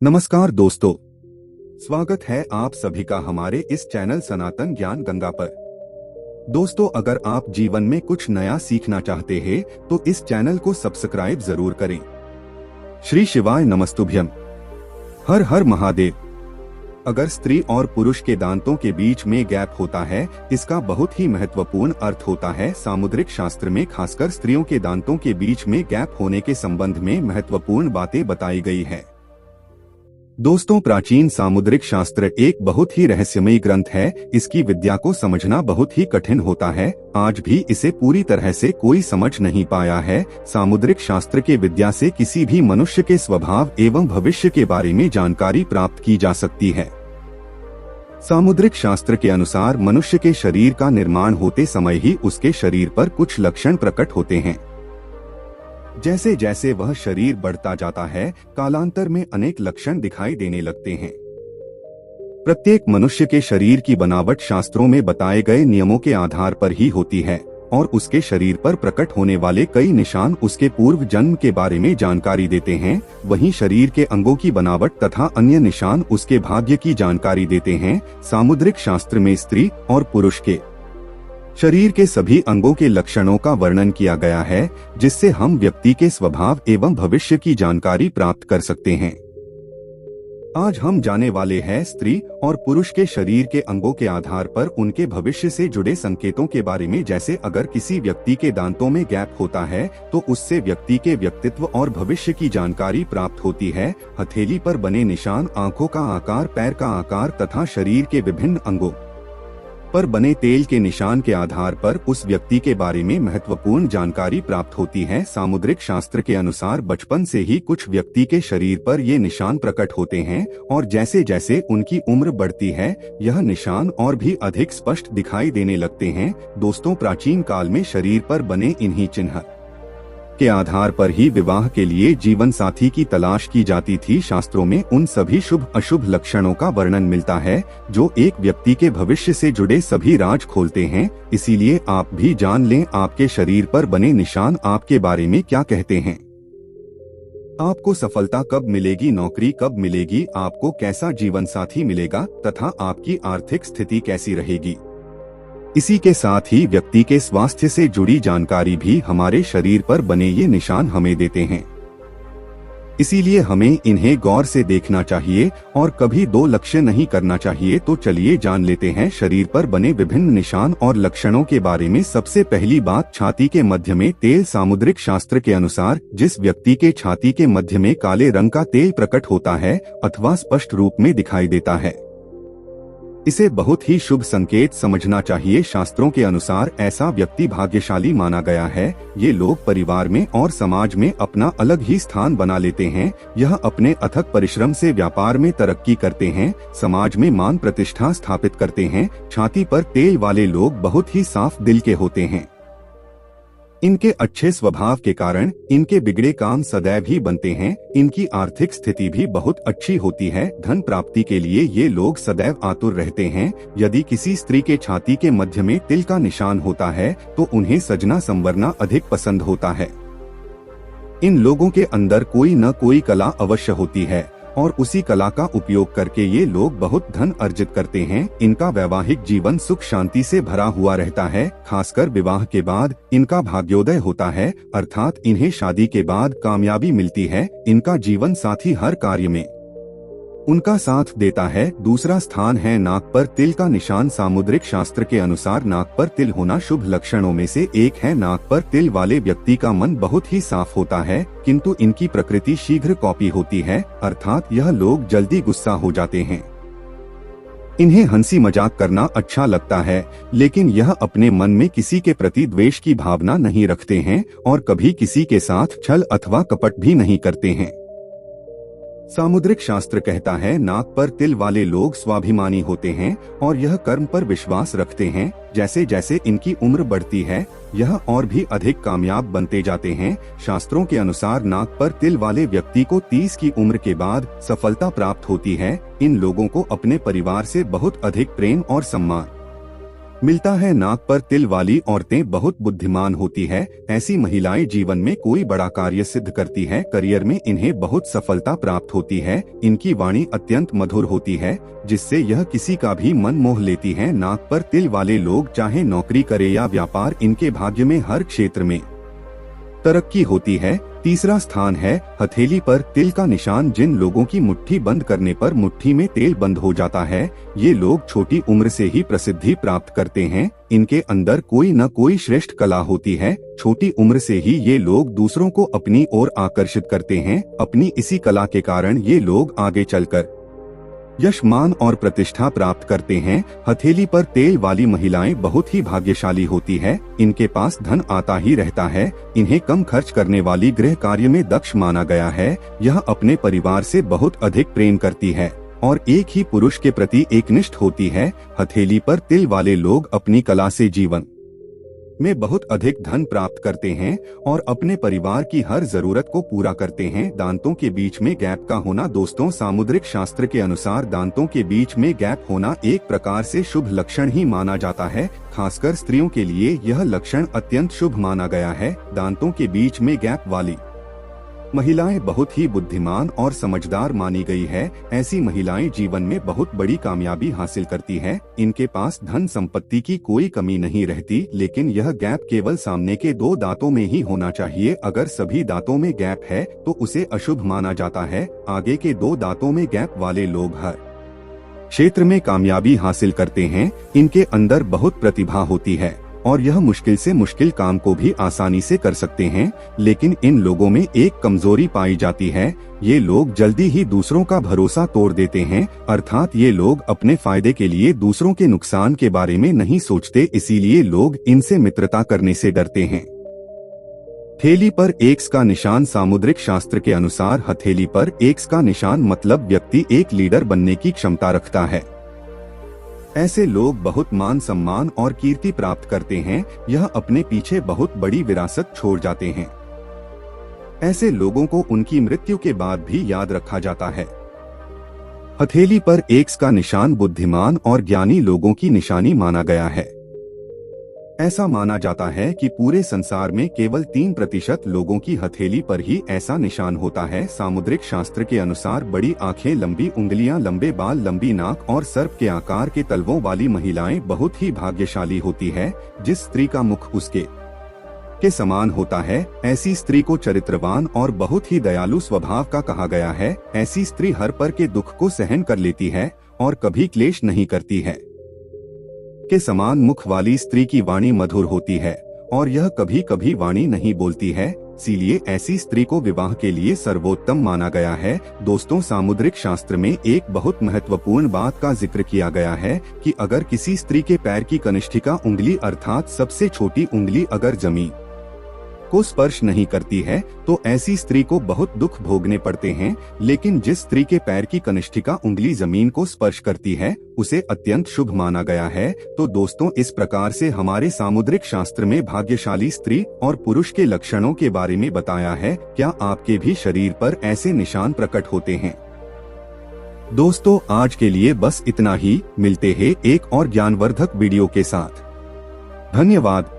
नमस्कार दोस्तों, स्वागत है आप सभी का हमारे इस चैनल सनातन ज्ञान गंगा पर। दोस्तों, अगर आप जीवन में कुछ नया सीखना चाहते हैं तो इस चैनल को सब्सक्राइब जरूर करें। श्री शिवाय नमस्तुभ्यम। हर हर महादेव। अगर स्त्री और पुरुष के दांतों के बीच में गैप होता है, इसका बहुत ही महत्वपूर्ण अर्थ होता है। सामुद्रिक शास्त्र में खासकर स्त्रियों के दांतों के बीच में गैप होने के संबंध में महत्वपूर्ण बातें बताई गई है। दोस्तों, प्राचीन सामुद्रिक शास्त्र एक बहुत ही रहस्यमयी ग्रंथ है। इसकी विद्या को समझना बहुत ही कठिन होता है। आज भी इसे पूरी तरह से कोई समझ नहीं पाया है। सामुद्रिक शास्त्र के विद्या से किसी भी मनुष्य के स्वभाव एवं भविष्य के बारे में जानकारी प्राप्त की जा सकती है। सामुद्रिक शास्त्र के अनुसार मनुष्य के शरीर का निर्माण होते समय ही उसके शरीर पर कुछ लक्षण प्रकट होते हैं। जैसे जैसे वह शरीर बढ़ता जाता है, कालांतर में अनेक लक्षण दिखाई देने लगते हैं। प्रत्येक मनुष्य के शरीर की बनावट शास्त्रों में बताए गए नियमों के आधार पर ही होती है और उसके शरीर पर प्रकट होने वाले कई निशान उसके पूर्व जन्म के बारे में जानकारी देते हैं। वहीं शरीर के अंगों की बनावट तथा अन्य निशान उसके भाग्य की जानकारी देते हैं। सामुद्रिक शास्त्र में स्त्री और पुरुष के शरीर के सभी अंगों के लक्षणों का वर्णन किया गया है, जिससे हम व्यक्ति के स्वभाव एवं भविष्य की जानकारी प्राप्त कर सकते हैं। आज हम जाने वाले हैं स्त्री और पुरुष के शरीर के अंगों के आधार पर उनके भविष्य से जुड़े संकेतों के बारे में। जैसे अगर किसी व्यक्ति के दांतों में गैप होता है तो उससे व्यक्ति के व्यक्तित्व और भविष्य की जानकारी प्राप्त होती है। हथेली पर बने निशान, आंखों का आकार, पैर का आकार तथा शरीर के विभिन्न अंगों पर बने तेल के निशान के आधार पर उस व्यक्ति के बारे में महत्वपूर्ण जानकारी प्राप्त होती है। सामुद्रिक शास्त्र के अनुसार बचपन से ही कुछ व्यक्ति के शरीर पर ये निशान प्रकट होते हैं और जैसे जैसे उनकी उम्र बढ़ती है, यह निशान और भी अधिक स्पष्ट दिखाई देने लगते हैं। दोस्तों, प्राचीन काल में शरीर पर बने इन्हीं चिन्ह के आधार पर ही विवाह के लिए जीवन साथी की तलाश की जाती थी। शास्त्रों में उन सभी शुभ अशुभ लक्षणों का वर्णन मिलता है जो एक व्यक्ति के भविष्य से जुड़े सभी राज खोलते हैं। इसीलिए आप भी जान लें, आपके शरीर पर बने निशान आपके बारे में क्या कहते हैं। आपको सफलता कब मिलेगी, नौकरी कब मिलेगी, आपको कैसा जीवन साथी मिलेगा तथा आपकी आर्थिक स्थिति कैसी रहेगी। इसी के साथ ही व्यक्ति के स्वास्थ्य से जुड़ी जानकारी भी हमारे शरीर पर बने ये निशान हमें देते हैं। इसीलिए हमें इन्हें गौर से देखना चाहिए और कभी दो लक्ष्य नहीं करना चाहिए। तो चलिए जान लेते हैं शरीर पर बने विभिन्न निशान और लक्षणों के बारे में। सबसे पहली बात, छाती के मध्य में तेल। सामुद्रिक शास्त्र के अनुसार जिस व्यक्ति के छाती के मध्य में काले रंग का तेल प्रकट होता है अथवा स्पष्ट रूप में दिखाई देता है, इसे बहुत ही शुभ संकेत समझना चाहिए। शास्त्रों के अनुसार ऐसा व्यक्ति भाग्यशाली माना गया है। ये लोग परिवार में और समाज में अपना अलग ही स्थान बना लेते हैं। यह अपने अथक परिश्रम से व्यापार में तरक्की करते हैं, समाज में मान प्रतिष्ठा स्थापित करते हैं। छाती पर तेल वाले लोग बहुत ही साफ दिल के होते हैं। इनके अच्छे स्वभाव के कारण इनके बिगड़े काम सदैव ही बनते हैं। इनकी आर्थिक स्थिति भी बहुत अच्छी होती है। धन प्राप्ति के लिए ये लोग सदैव आतुर रहते हैं। यदि किसी स्त्री के छाती के मध्य में तिल का निशान होता है तो उन्हें सजना संवरना अधिक पसंद होता है। इन लोगों के अंदर कोई न कोई कला अवश्य होती है और उसी कला का उपयोग करके ये लोग बहुत धन अर्जित करते हैं। इनका वैवाहिक जीवन सुख शांति से भरा हुआ रहता है। खासकर विवाह के बाद इनका भाग्योदय होता है, अर्थात इन्हें शादी के बाद कामयाबी मिलती है। इनका जीवन साथी हर कार्य में उनका साथ देता है। दूसरा स्थान है नाक पर तिल का निशान। सामुद्रिक शास्त्र के अनुसार नाक पर तिल होना शुभ लक्षणों में से एक है। नाक पर तिल वाले व्यक्ति का मन बहुत ही साफ होता है, किंतु इनकी प्रकृति शीघ्र कॉपी होती है, अर्थात यह लोग जल्दी गुस्सा हो जाते हैं। इन्हें हंसी मजाक करना अच्छा लगता है, लेकिन यह अपने मन में किसी के प्रति द्वेष की भावना नहीं रखते हैं और कभी किसी के साथ छल अथवा कपट भी नहीं करते हैं। सामुद्रिक शास्त्र कहता है नाक पर तिल वाले लोग स्वाभिमानी होते हैं और यह कर्म पर विश्वास रखते हैं। जैसे जैसे इनकी उम्र बढ़ती है, यह और भी अधिक कामयाब बनते जाते हैं। शास्त्रों के अनुसार नाक पर तिल वाले व्यक्ति को 30 की उम्र के बाद सफलता प्राप्त होती है। इन लोगों को अपने परिवार से बहुत अधिक प्रेम और सम्मान मिलता है नाक पर तिल वाली औरतें बहुत बुद्धिमान होती है। ऐसी महिलाएं जीवन में कोई बड़ा कार्य सिद्ध करती है, करियर में इन्हें बहुत सफलता प्राप्त होती है। इनकी वाणी अत्यंत मधुर होती है, जिससे यह किसी का भी मन मोह लेती है। नाक पर तिल वाले लोग चाहे नौकरी करे या व्यापार, इनके भाग्य में हर क्षेत्र में तरक्की होती है। तीसरा स्थान है हथेली पर तिल का निशान। जिन लोगों की मुट्ठी बंद करने पर मुट्ठी में तेल बंद हो जाता है, ये लोग छोटी उम्र से ही प्रसिद्धि प्राप्त करते हैं। इनके अंदर कोई न कोई श्रेष्ठ कला होती है। छोटी उम्र से ही ये लोग दूसरों को अपनी ओर आकर्षित करते हैं। अपनी इसी कला के कारण ये लोग आगे चलकर यश, मान और प्रतिष्ठा प्राप्त करते हैं। हथेली पर तेल वाली महिलाएं बहुत ही भाग्यशाली होती है। इनके पास धन आता ही रहता है। इन्हें कम खर्च करने वाली गृह कार्य में दक्ष माना गया है। यह अपने परिवार से बहुत अधिक प्रेम करती है और एक ही पुरुष के प्रति एकनिष्ठ होती है। हथेली पर तिल वाले लोग अपनी कला से जीवन में बहुत अधिक धन प्राप्त करते हैं और अपने परिवार की हर जरूरत को पूरा करते हैं। दांतों के बीच में गैप का होना। दोस्तों, सामुद्रिक शास्त्र के अनुसार दांतों के बीच में गैप होना एक प्रकार से शुभ लक्षण ही माना जाता है। खासकर स्त्रियों के लिए यह लक्षण अत्यंत शुभ माना गया है। दांतों के बीच में गैप वाली महिलाएं बहुत ही बुद्धिमान और समझदार मानी गई है। ऐसी महिलाएं जीवन में बहुत बड़ी कामयाबी हासिल करती है। इनके पास धन संपत्ति की कोई कमी नहीं रहती, लेकिन यह गैप केवल सामने के 2 दांतों में ही होना चाहिए। अगर सभी दांतों में गैप है तो उसे अशुभ माना जाता है। आगे के 2 दांतों में गैप वाले लोग हर क्षेत्र में कामयाबी हासिल करते हैं। इनके अंदर बहुत प्रतिभा होती है और यह मुश्किल से मुश्किल काम को भी आसानी से कर सकते हैं। लेकिन इन लोगों में एक कमजोरी पाई जाती है। ये लोग जल्दी ही दूसरों का भरोसा तोड़ देते हैं, अर्थात ये लोग अपने फायदे के लिए दूसरों के नुकसान के बारे में नहीं सोचते, इसीलिए लोग इनसे मित्रता करने से डरते हैं। हथेली पर एक्स का निशान। सामुद्रिक शास्त्र के अनुसार हथेली पर एक्स का निशान मतलब व्यक्ति एक लीडर बनने की क्षमता रखता है। ऐसे लोग बहुत मान सम्मान और कीर्ति प्राप्त करते हैं। यह अपने पीछे बहुत बड़ी विरासत छोड़ जाते हैं। ऐसे लोगों को उनकी मृत्यु के बाद भी याद रखा जाता है। हथेली पर एक्स का निशान बुद्धिमान और ज्ञानी लोगों की निशानी माना गया है। ऐसा माना जाता है कि पूरे संसार में केवल 3% लोगों की हथेली पर ही ऐसा निशान होता है। सामुद्रिक शास्त्र के अनुसार बड़ी आंखें, लंबी उंगलियां, लंबे बाल, लंबी नाक और सर्प के आकार के तलवों वाली महिलाएं बहुत ही भाग्यशाली होती है। जिस स्त्री का मुख उसके समान होता है, ऐसी स्त्री को चरित्रवान और बहुत ही दयालु स्वभाव का कहा गया है। ऐसी स्त्री हर पर के दुख को सहन कर लेती है और कभी क्लेश नहीं करती है। के समान मुख वाली स्त्री की वाणी मधुर होती है और यह कभी कभी वाणी नहीं बोलती है, इसीलिए ऐसी स्त्री को विवाह के लिए सर्वोत्तम माना गया है। दोस्तों, सामुद्रिक शास्त्र में एक बहुत महत्वपूर्ण बात का जिक्र किया गया है कि अगर किसी स्त्री के पैर की कनिष्ठिका उंगली अर्थात सबसे छोटी उंगली अगर जमीन को स्पर्श नहीं करती है तो ऐसी स्त्री को बहुत दुख भोगने पड़ते हैं। लेकिन जिस स्त्री के पैर की कनिष्ठिका उंगली जमीन को स्पर्श करती है उसे अत्यंत शुभ माना गया है। तो दोस्तों, इस प्रकार से हमारे सामुद्रिक शास्त्र में भाग्यशाली स्त्री और पुरुष के लक्षणों के बारे में बताया है। क्या आपके भी शरीर पर ऐसे निशान प्रकट होते हैं? दोस्तों, आज के लिए बस इतना ही। मिलते हैं एक और ज्ञानवर्धक वीडियो के साथ। धन्यवाद।